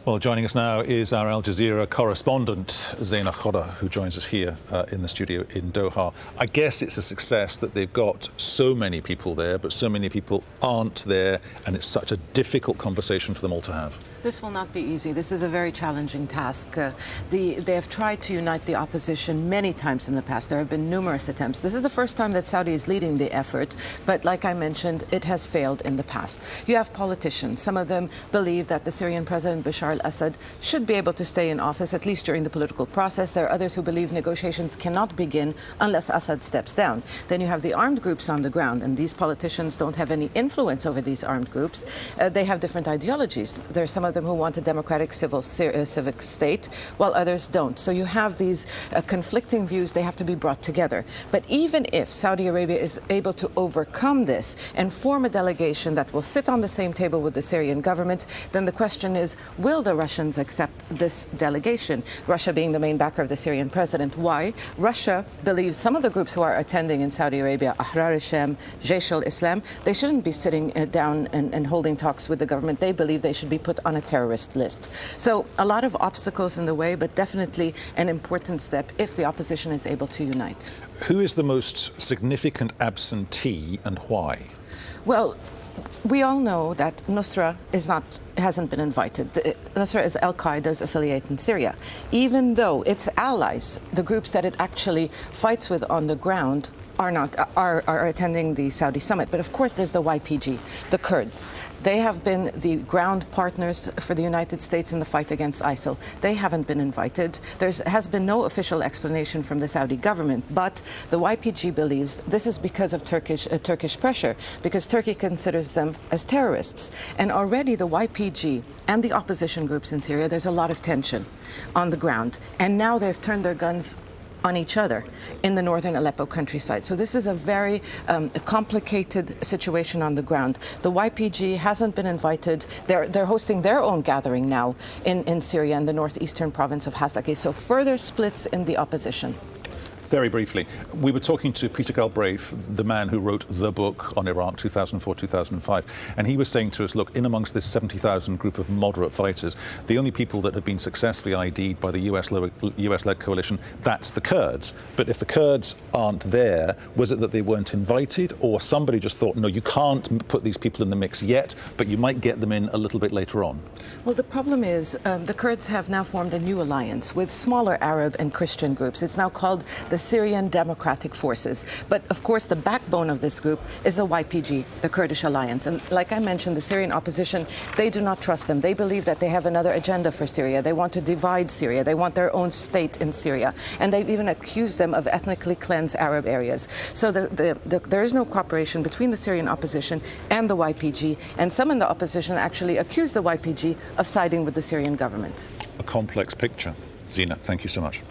Well, joining us now is our Al Jazeera correspondent, Zaina Khoda, who joins us here in the studio in Doha. I guess it's a success that they've got so many people there, but so many people aren't there, and it's such a difficult conversation for them all to have. This will not be easy. This is a very challenging task. They have tried to unite the opposition many times in the past. There have been numerous attempts. This is the first time that Saudi is leading the effort, but like I mentioned, it has failed in the past. You have politicians. Some of them believe that the Syrian President Bashar al-Assad should be able to stay in office, at least during the political process. There are others who believe negotiations cannot begin unless Assad steps down. Then you have the armed groups on the ground, and these politicians don't have any influence over these armed groups. They have different ideologies. There are some of them who want a democratic civic state, while others don't. So you have these conflicting views. They have to be brought together. But even if Saudi Arabia is able to overcome this and form a delegation that will sit on the same table with the Syrian government, then the question is, will the Russians accept this delegation? Russia being the main backer of the Syrian president. Why? Russia believes some of the groups who are attending in Saudi Arabia, Ahrar al-Sham, Jaish al-Islam, they shouldn't be sitting down and holding talks with the government. They believe they should be put on a terrorist list. So a lot of obstacles in the way, but definitely an important step if the opposition is able to unite. Who is the most significant absentee and why? Well, we all know that Nusra hasn't been invited. Nusra is Al-Qaeda's affiliate in Syria. Even though its allies, the groups that it actually fights with on the ground, are attending the Saudi summit. But of course there's the YPG, the Kurds. They have been the ground partners for the United States in the fight against ISIL. They haven't been invited. There has been no official explanation from the Saudi government, but the YPG believes this is because of Turkish pressure, because Turkey considers them as terrorists. And already the YPG and the opposition groups in Syria, there's a lot of tension on the ground. And now they've turned their guns on each other in the northern Aleppo countryside. So this is a very complicated situation on the ground. The YPG hasn't been invited. They're hosting their own gathering now in Syria, in the northeastern province of Hasakeh. So further splits in the opposition. Very briefly, we were talking to Peter Galbraith, the man who wrote the book on Iraq 2004-2005, and he was saying to us, look, in amongst this 70,000 group of moderate fighters, the only people that have been successfully ID'd by the US-led coalition, that's the Kurds. But if the Kurds aren't there, was it that they weren't invited, or somebody just thought, no, you can't put these people in the mix yet, but you might get them in a little bit later on? Well, the problem is the Kurds have now formed a new alliance with smaller Arab and Christian groups. It's now called the Syrian Democratic Forces. But of course, the backbone of this group is the YPG, the Kurdish alliance. And like I mentioned, the Syrian opposition, they do not trust them. They believe that they have another agenda for Syria. They want to divide Syria. They want their own state in Syria. And they've even accused them of ethnically cleansed Arab areas. So there is no cooperation between the Syrian opposition and the YPG. And some in the opposition actually accuse the YPG of siding with the Syrian government. A complex picture. Zina, thank you so much.